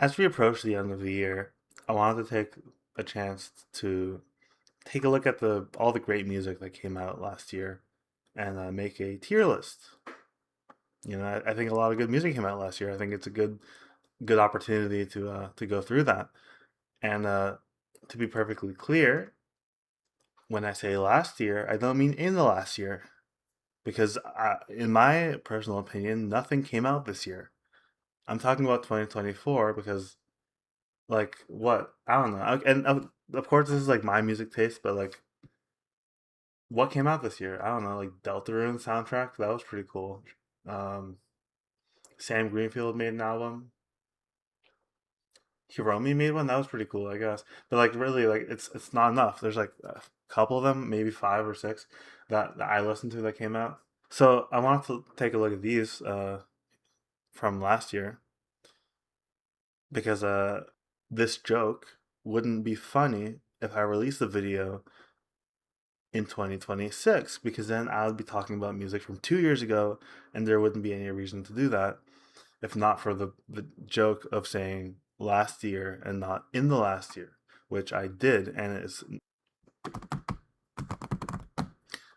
As we approach the end of the year, I wanted to take a chance to take a look at the all the great music that came out last year and make a tier list. I think a lot of good music came out last year. I think it's a good opportunity to go through that. And to be perfectly clear, when I say last year, I don't mean in the last year because in my personal opinion, nothing came out this year. I'm talking about 2024 because like what? I don't know. And of course this is like my music taste, but like what came out this year? I don't know, like Deltarune soundtrack, that was pretty cool. Um Sam Greenfield made an album. Hiromi made one. That was pretty cool, I guess. But like really, like it's not enough. There's like a couple of them, maybe five or six that I listened to that came out. So I wanted to take a look at these from last year because this joke wouldn't be funny if I released the video in 2026 because then I would be talking about music from 2 years ago and there wouldn't be any reason to do that if not for the joke of saying last year and not in the last year, which I did. And it's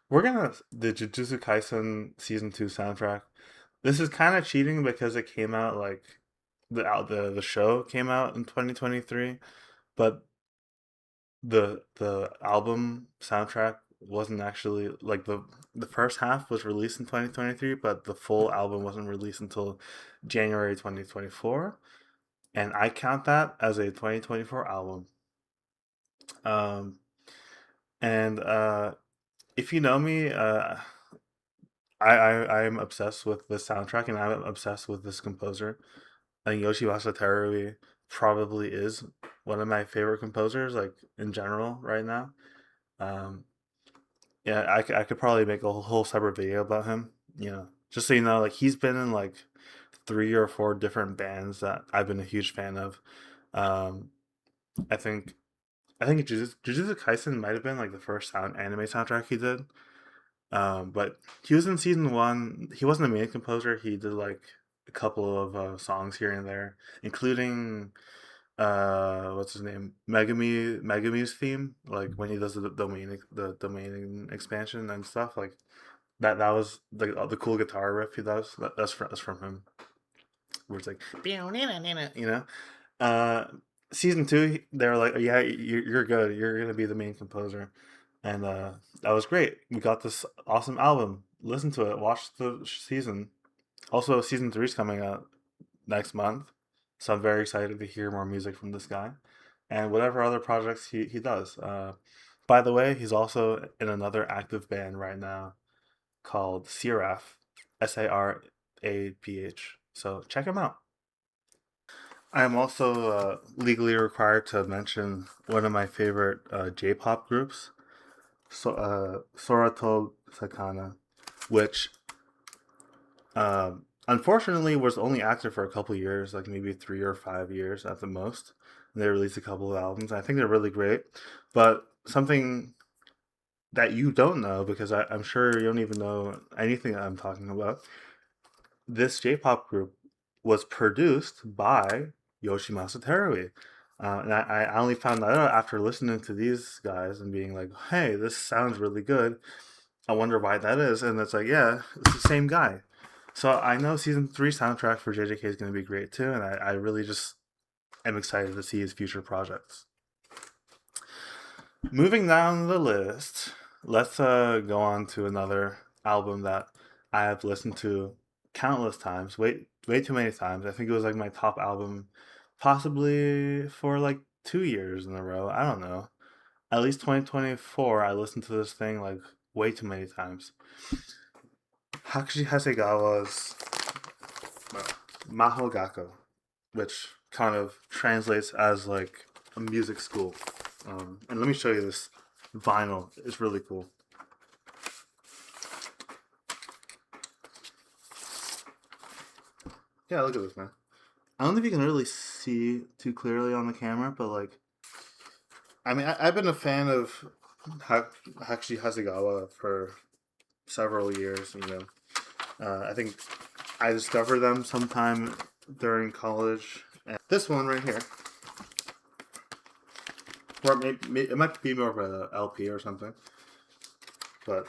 we're gonna the Jujutsu Kaisen season 2 soundtrack. This is kind of cheating because it came out like the show came out in 2023, but the album soundtrack wasn't actually like the first half was released in 2023, but the full album wasn't released until January 2024, and I count that as a 2024 album. Um, and if you know me, I'm obsessed with this soundtrack, and I'm obsessed with this composer. I think Yoshimasa Terui probably is one of my favorite composers, like in general, right now. Um, yeah, I could probably make a whole separate video about him. Just so you know, like he's been in like three or four different bands that I've been a huge fan of. Um, I think I think Jujutsu Kaisen might have been like the first anime soundtrack he did. But he was in season one. He wasn't the main composer. He did like a couple of songs here and there, including what's his name, Megumi's theme, like when he does the domain expansion and stuff like that was the cool guitar riff he does. That's from him, where it's like you know. Uh, season two, they were like, yeah, you're good. You're gonna be the main composer, and that was great. We got this awesome album. Listen to it. Watch the season. Also, season three's coming out next month, so I'm very excited to hear more music from this guy, and whatever other projects he does. By the way, he's also in another active band right now called Seraph, Saraph. So check him out. I am also legally required to mention one of my favorite J-pop groups, Sorato Sakana, which unfortunately was only active for a couple years, like maybe 3 or 5 years at the most. And they released a couple of albums. I think they're really great, but something that you don't know because I'm sure you don't even know anything that I'm talking about. This J-pop group was produced by Yoshimasa Terui. And I only found that out after listening to these guys and being like, hey, this sounds really good. I wonder why that is. And it's like, yeah, it's the same guy. So I know season three soundtrack for JJK is going to be great too. And I really just am excited to see his future projects. Moving down the list, let's go on to another album that I have listened to countless times, way too many times. I think it was like my top album, possibly for like 2 years in a row. I don't know. At least 2024, I listened to this thing like way too many times. Hakushi Hasegawa's Maho Gakko, which kind of translates as like a music school. And let me show you this vinyl. It's really cool. Yeah, look at this, man. I don't know if you can really see too clearly on the camera, but like, I mean, I've been a fan of Hakushi Hasegawa for several years. I think I discovered them sometime during college, And this one right here, or maybe it might be more of a LP or something, but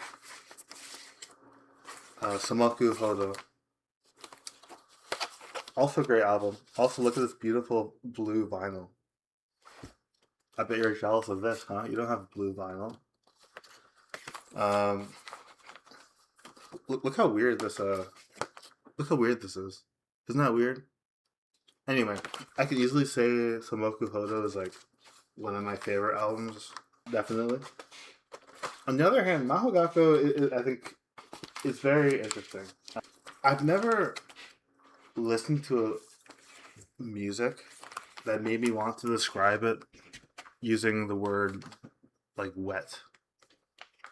Samaku Hodo. Also a great album. Also, look at this beautiful blue vinyl. I bet you're jealous of this, huh? You don't have blue vinyl. Um, look how weird this. Look how weird this is. Isn't that weird? Anyway, I could easily say Samoku Hodo is like one of my favorite albums. Definitely. On the other hand, Mahogako, I think, is very interesting. I've never listened to music that made me want to describe it using the word like wet.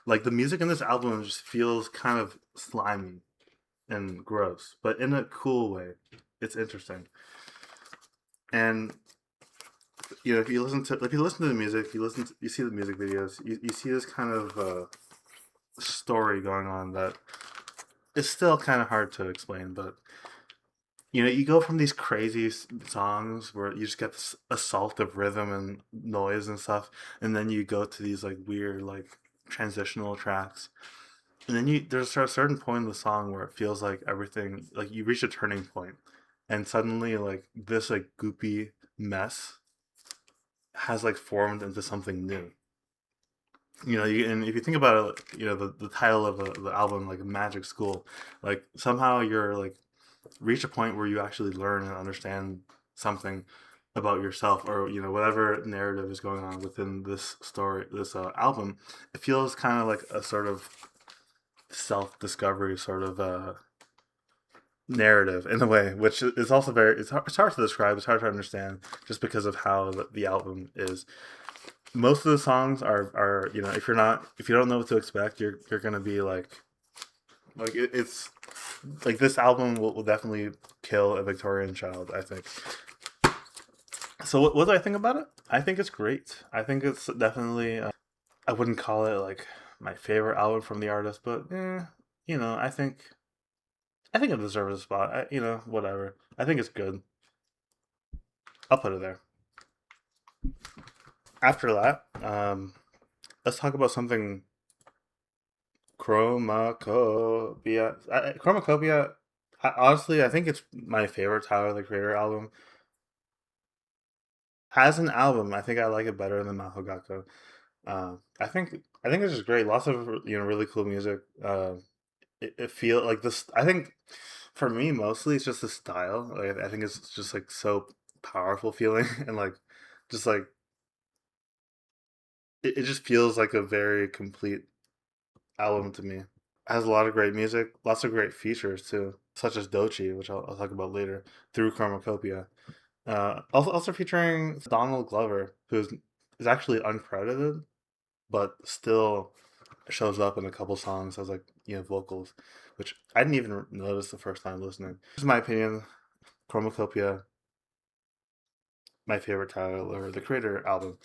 Like the music in this album just feels kind of slimy and gross, but in a cool way. It's interesting. And you know, if you listen to the music, you see the music videos, you see this kind of story going on that is still kind of hard to explain, but you know, you go from these crazy songs where you just get this assault of rhythm and noise and stuff, and then you go to these like weird like transitional tracks, and then there's a certain point in the song where it feels like everything like you reach a turning point, and suddenly like this like goopy mess has like formed into something new. You know, and if you think about it, you know, the title of the album, like Magic School, like somehow you're like reach a point where you actually learn and understand something about yourself, or you know, whatever narrative is going on within this story, this album. It feels kind of like a sort of self-discovery sort of narrative in a way, which is also very it's hard to describe, it's hard to understand just because of how the album is. Most of the songs are you know, if you don't know what to expect, you're gonna be like it's like this album will definitely kill a Victorian child, I think. So what do I think about it? I think it's great. I think it's definitely I wouldn't call it like my favorite album from the artist, but you know, I think it deserves a spot. You know, whatever. I think it's good. I'll put it there. After that, let's talk about something. CHROMAKOPIA. CHROMAKOPIA. Honestly, I think it's my favorite Tyler the Creator album. As an album, I think I like it better than Mahogako. I think it's just great. Lots of you know really cool music. It feel like this. I think for me mostly it's just the style. Like I think it's just like so powerful feeling and like just like it just feels like a very complete album to me. It has a lot of great music, lots of great features too, such as Doechii, which I'll talk about later, through CHROMAKOPIA. Also featuring Donald Glover, is actually uncredited, but still shows up in a couple songs as like you know vocals, which I didn't even notice the first time listening. This is my opinion. CHROMAKOPIA, my favorite Tyler the Creator album,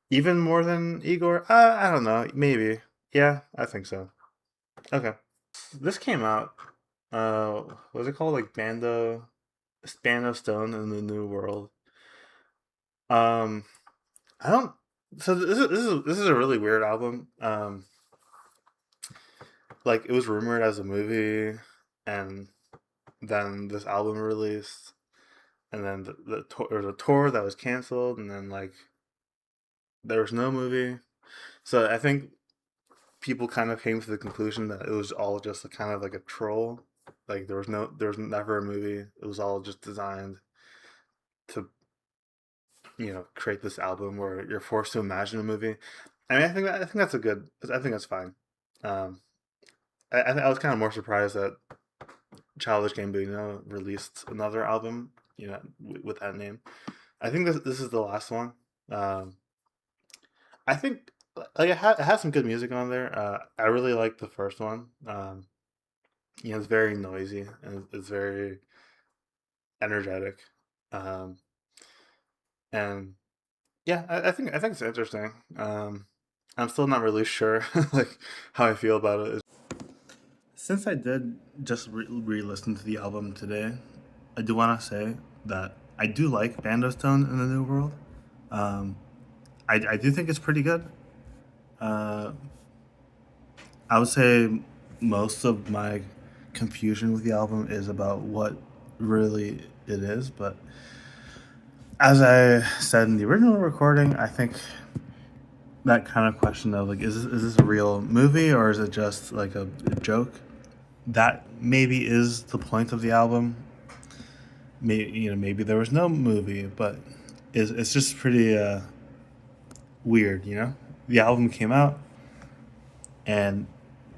even more than Igor. I don't know, maybe. Yeah, I think so. Okay, this came out. What's it called? Like Bando Stone in the New World. Um, I don't. So this is a really weird album. Like it was rumored as a movie, and then this album released, and then there was a tour that was canceled, and then like there was no movie. So I think people kind of came to the conclusion that it was all just a kind of like a troll. Like there was never a movie. It was all just designed to you know create this album where you're forced to imagine a movie. I mean, I think that's a good. I think that's fine. Um, I was kind of more surprised that Childish Gambino released another album, you know, with that name. I think this is the last one. Um, I think like it has some good music on there. I really like the first one. You know, it's very noisy and it's very energetic. Um, and yeah, I think it's interesting. I'm still not really sure like how I feel about it. Since I did just re-listen to the album today, I do want to say that I do like Bando's tone in the New World. Um, I do think it's pretty good. Uh, I would say most of my confusion with the album is about what really it is, but as I said in the original recording, I think that kind of question of like, is this a real movie or is it just like a joke? That maybe is the point of the album. Maybe maybe there was no movie, but it's just pretty weird. The album came out, and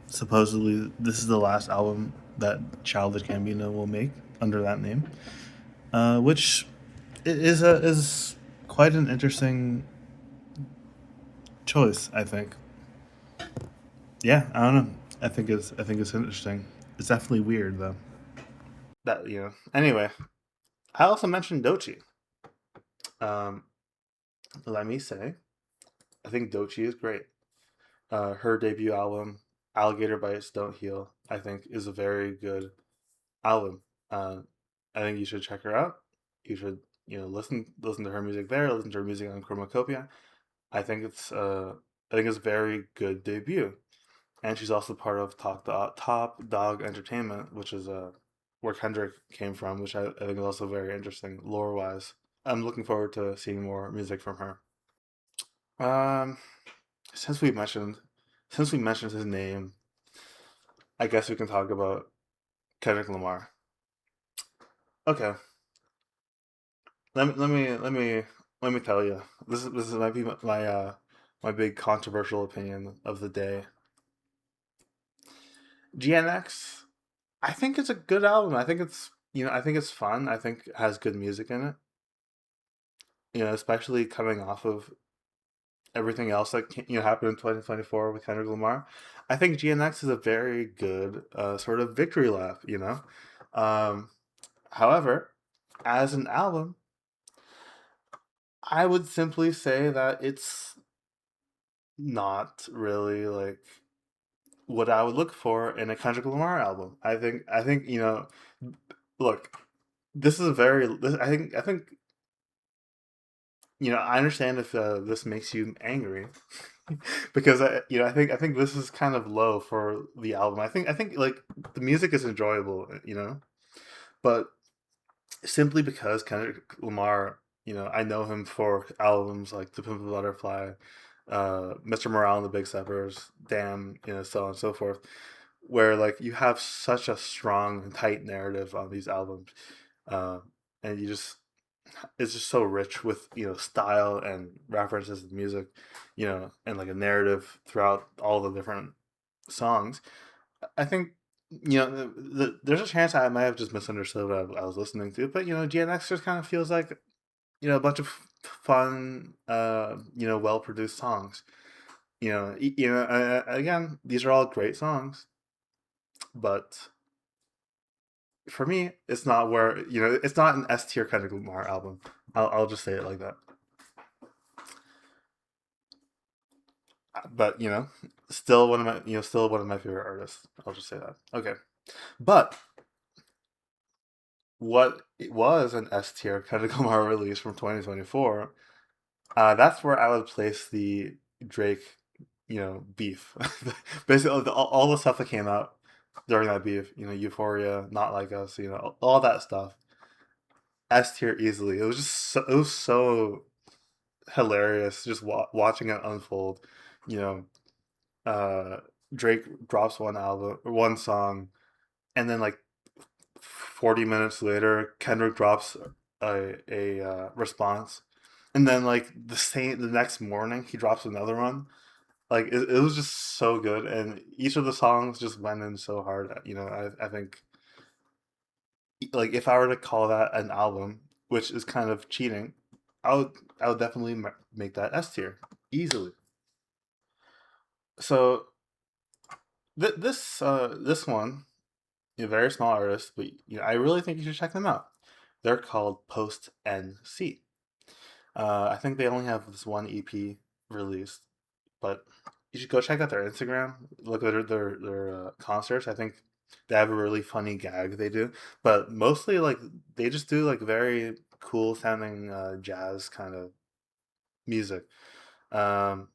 supposedly this is the last album that Childish Gambino will make under that name, which is quite an interesting choice. I think. Yeah, I don't know. I think it's interesting. It's definitely weird though. Anyway, I also mentioned Doechii. Um, Let me say, I think Doechii is great. Her debut album, Alligator Bites Don't Heal, I think is a very good album. I think you should check her out. You should listen to her music there. Listen to her music on CHROMAKOPIA. I think it's a very good debut. And she's also part of Top Dog Entertainment, which is where Kendrick came from, which I think is also very interesting lore wise. I'm looking forward to seeing more music from her. Um, since we mentioned his name, I guess we can talk about Kendrick Lamar. Okay, let me tell you. This might be my big controversial opinion of the day. GNX, I think it's a good album. I think it's fun. I think it has good music in it. Especially coming off of everything else that happened in 2024 with Kendrick Lamar. I think GNX is a very good sort of victory lap. Um, However, as an album, I would simply say that it's not really like what I would look for in a Kendrick Lamar album. I think look, this is a very I think I understand if this makes you angry because I think this is kind of low for the album. I think like the music is enjoyable, but simply because Kendrick Lamar, I know him for albums like To Pimp a Butterfly, Mr. Morale and the Big Steppers, Damn, so on and so forth, where like you have such a strong and tight narrative on these albums, uh, and it's just so rich with style and references to music, and like a narrative throughout all the different songs. I think there's a chance I might have just misunderstood what I was listening to, but GNX just kind of feels like a bunch of fun, well produced songs. Again, these are all great songs, but for me, it's not where it's not an S tier Kendrick Lamar album. I'll just say it like that. But still one of my favorite artists. I'll just say that. Okay, but what it was an S tier Kendrick Lamar release from 2024. That's where I would place the Drake, beef. Basically, all the stuff that came out during that beef, Euphoria, Not Like Us, all that stuff. S tier easily. It was so hilarious just watching it unfold. You know, Drake drops one song, and then like 40 minutes later, Kendrick drops a response, and then like the next morning he drops another one. Like it was just so good, and each of the songs just went in so hard. I think like if I were to call that an album, which is kind of cheating, I would I would definitely make that S tier easily. So this one, a very small artist, but I really think you should check them out. They're called Post NC. I think they only have this one EP released, but you should go check out their Instagram. Look at their concerts. I think they have a really funny gag they do, but mostly like they just do like very cool sounding jazz kind of music. Um,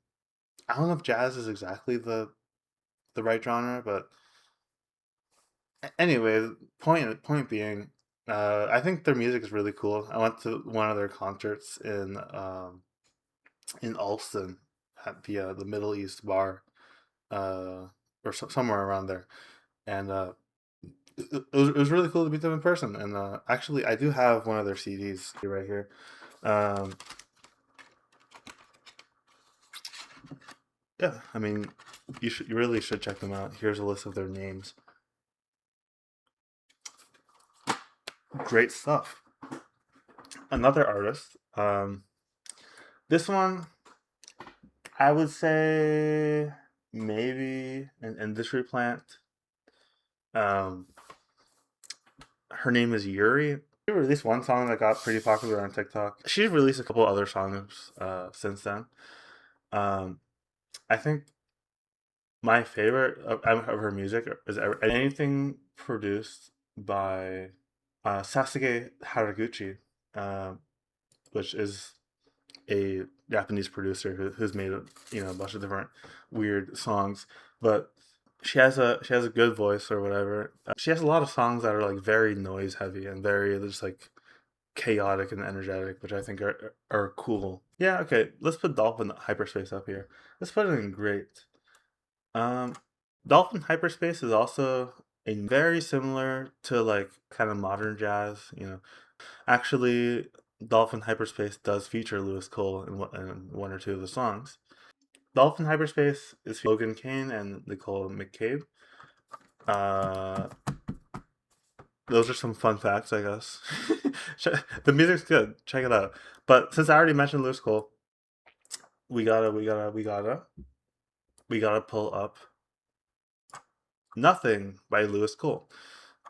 I don't know if jazz is exactly the right genre, but anyway, point being, I think their music is really cool. I went to one of their concerts in Alston at the Middle East bar, or somewhere around there, and it was really cool to meet them in person. And actually, I do have one of their CDs right here. Um, yeah, I mean, you really should check them out. Here's a list of their names. Great stuff. Another artist. This one, I would say maybe an industry plant. Um, her name is Yuri. She released one song that got pretty popular on TikTok. She's released a couple other songs since then. Um, I think my favorite of her music is anything produced by Sasuke Haraguchi, uh, which is a Japanese producer who's made a bunch of different weird songs, but she has a good voice or whatever. She has a lot of songs that are like very noise heavy and very just like chaotic and energetic, which I think are cool. Yeah, okay. Let's put Dolphin Hyperspace up here. Let's put it in great. Um, Dolphin Hyperspace is also a very similar to like kind of modern jazz. Actually, Dolphin Hyperspace does feature Lewis Cole in one or two of the songs. Dolphin Hyperspace is Logan Kane and Nicole McCabe. Uh, those are some fun facts, I guess. The music's good. Check it out. But since I already mentioned Lewis Cole, we gotta pull up Nothing by Lewis Cole.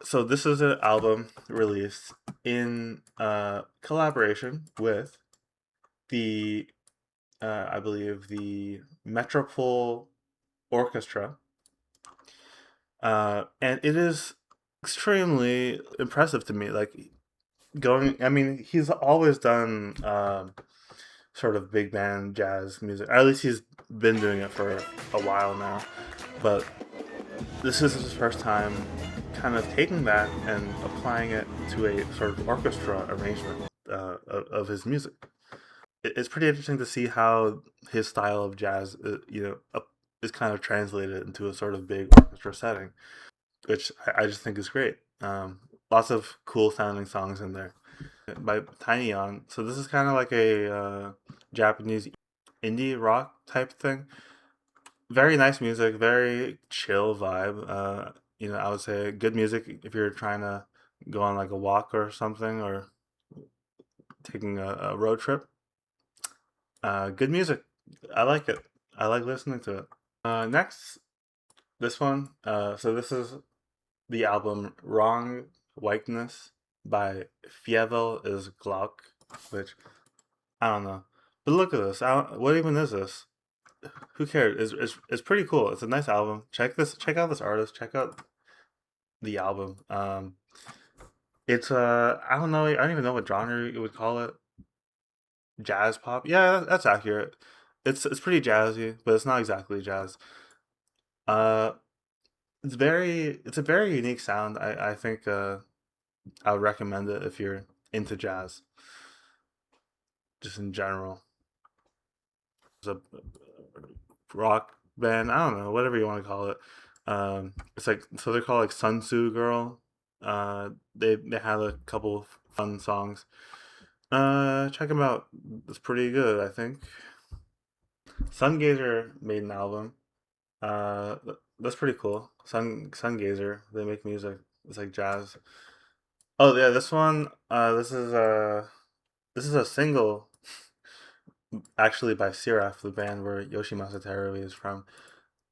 So this is an album released in collaboration with the I believe the Metropole Orchestra, and it is extremely impressive to me. Like I mean, he's always done sort of big band jazz music. Or at least he's been doing it for a while now, but this is his first time kind of taking that and applying it to a sort of orchestra arrangement of his music. It's pretty interesting to see how his style of jazz, is kind of translated into a sort of big orchestra setting, which I just think is great. Lots of cool sounding songs in there by Tiny Yawn. So this is kind of like a Japanese indie rock type thing. Very nice music, very chill vibe. I would say good music if you're trying to go on like a walk or something, or taking a road trip. Good music. I like it. I like listening to it. Next, this one. So this is the album Wrong Whiteness by Fievel is Glauque, which I don't know. But look at this. What even is this? Who cares? It's pretty cool. It's a nice album. Check out this artist. Check out the album. It's I don't know. I don't even know what genre you would call it. Jazz pop. Yeah, that's accurate. It's pretty jazzy, but it's not exactly jazz. Uh, it's a very unique sound. I think I would recommend it if you're into jazz, just in general. It's a rock band. I don't know, whatever you want to call it. It's like, so they're called like Sun Tzu Girl. They have a couple of fun songs. Check them out. It's pretty good, I think. Sungazer made an album. Uh, that's pretty cool. Sungazer. They make music. It's like jazz. Oh yeah, this one. This is a single, actually, by Seraph, the band where Yoshimasa Terui is from.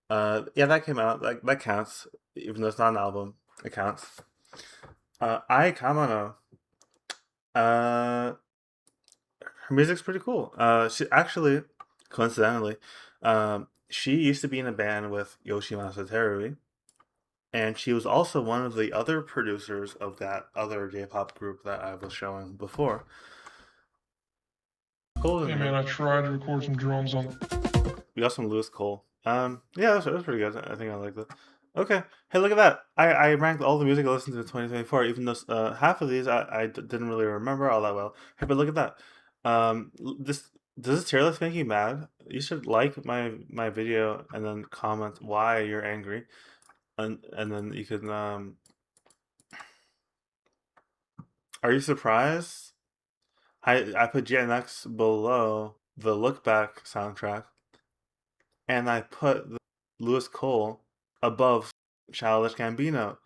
Yeah, that came out. Like that counts, even though it's not an album. It counts. I Kamano. Uh, Her music's pretty cool. She actually, coincidentally, she used to be in a band with Yoshimasa Terui, and she was also one of the other producers of that other J-pop group that I was showing before. Cole's Hey in man, here. I tried to record some drums on. We got some Lewis Cole. Yeah, that's pretty good. I think I like that. Okay. Hey, look at that. I ranked all the music I listened to in 2024, even though half of these didn't really remember all that well. Hey, but look at that. This does this tier list make you mad? You should like my video and then comment why you're angry, and then you can Are you surprised? I put GNX below the Look Back soundtrack, and I put Lewis Cole above Childish Gambino.